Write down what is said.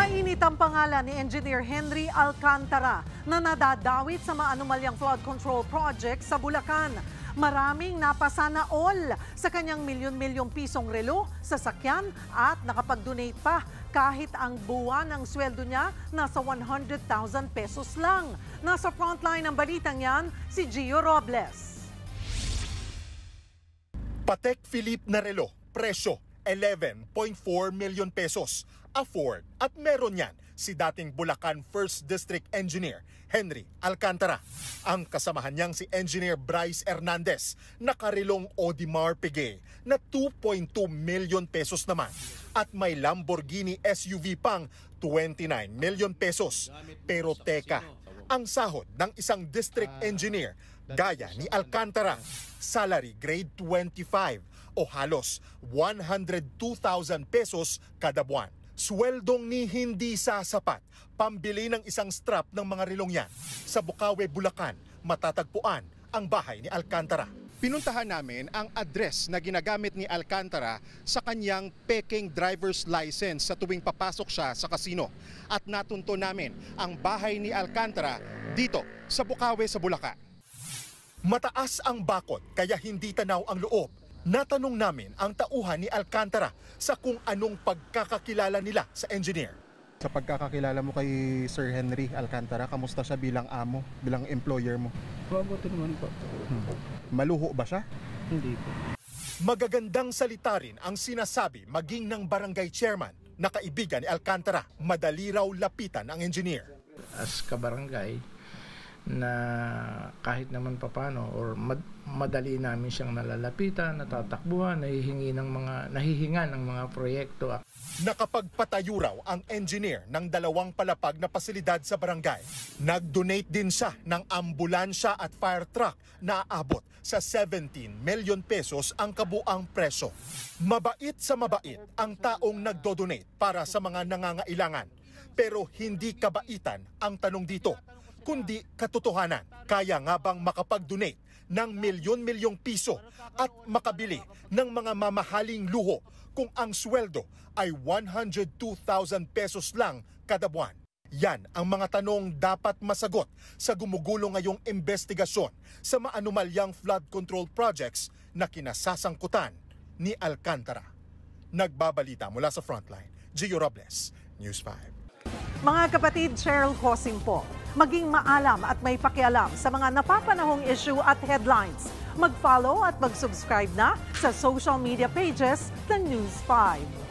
Mainit ang pangalan ni Engineer Henry Alcantara na nadadawit sa maanumalyang flood control project sa Bulacan. Maraming napasana all sa kanyang milyon-milyong pisong relo, sasakyan at nakapag-donate pa kahit ang buwan ng sweldo niya nasa 100,000 pesos lang. Nasa frontline ng balitang yan, si Gio Robles. Patek Philippe na relo, presyo 11.4 million pesos. Afford at meron yan si dating Bulacan 1st District Engineer Henry Alcantara. Ang kasamahan niyang si Engineer Bryce Hernandez, nakarilong Audemars Piguet na 2.2 million pesos naman. At may Lamborghini SUV pang 29 million pesos. Pero teka, ang sahod ng isang district engineer gaya ni Alcantara, salary grade 25 o halos 102,000 pesos kada buwan. Sweldong ni hindi sasapat pambili ng isang strap ng mga relong yan. Sa Bukawe, Bulacan, matatagpuan ang bahay ni Alcantara. Pinuntahan namin ang address na ginagamit ni Alcantara sa kanyang peking driver's license sa tuwing papasok siya sa kasino. At natunto namin ang bahay ni Alcantara dito sa Bukawe sa Bulacan. Mataas ang bakod kaya hindi tanaw ang loob. Natanong namin ang tauhan ni Alcantara sa kung anong pagkakakilala nila sa engineer. Sa pagkakakilala mo kay Sir Henry Alcantara, kamusta siya bilang amo, bilang employer mo? Mabuti naman po. Maluho ba siya? Hindi po. Magagandang salita rin ang sinasabi maging ng barangay chairman na kaibigan ni Alcantara. Madali raw lapitan ang engineer. As kabarangay, na kahit naman papano or madali namin siyang nalalapitan, natatakbuhan, nahihingan ng mga proyekto. Nakapagpatayo raw ang engineer ng 2 palapag na pasilidad sa barangay. Nag-donate din siya ng ambulansya at fire truck na aabot sa 17 million pesos ang kabuang presyo. Mabait sa mabait ang taong nagdo-donate para sa mga nangangailangan. Pero hindi kabaitan ang tanong dito, kundi katotohanan. Kaya nga bang makapag-donate ng milyon-milyong piso at makabili ng mga mamahaling luho kung ang sweldo ay 102,000 pesos lang kada buwan? Yan ang mga tanong dapat masagot sa gumugulo ngayong investigasyon sa maanumalyang flood control projects na kinasasangkutan ni Alcantara. Nagbabalita mula sa Frontline, Gio Robles, News 5. Mga kapatid, Cheryl Cosing po. Maging maalam at may pakialam sa mga napapanahong issue at headlines. Mag-follow at mag-subscribe na sa social media pages ng News 5.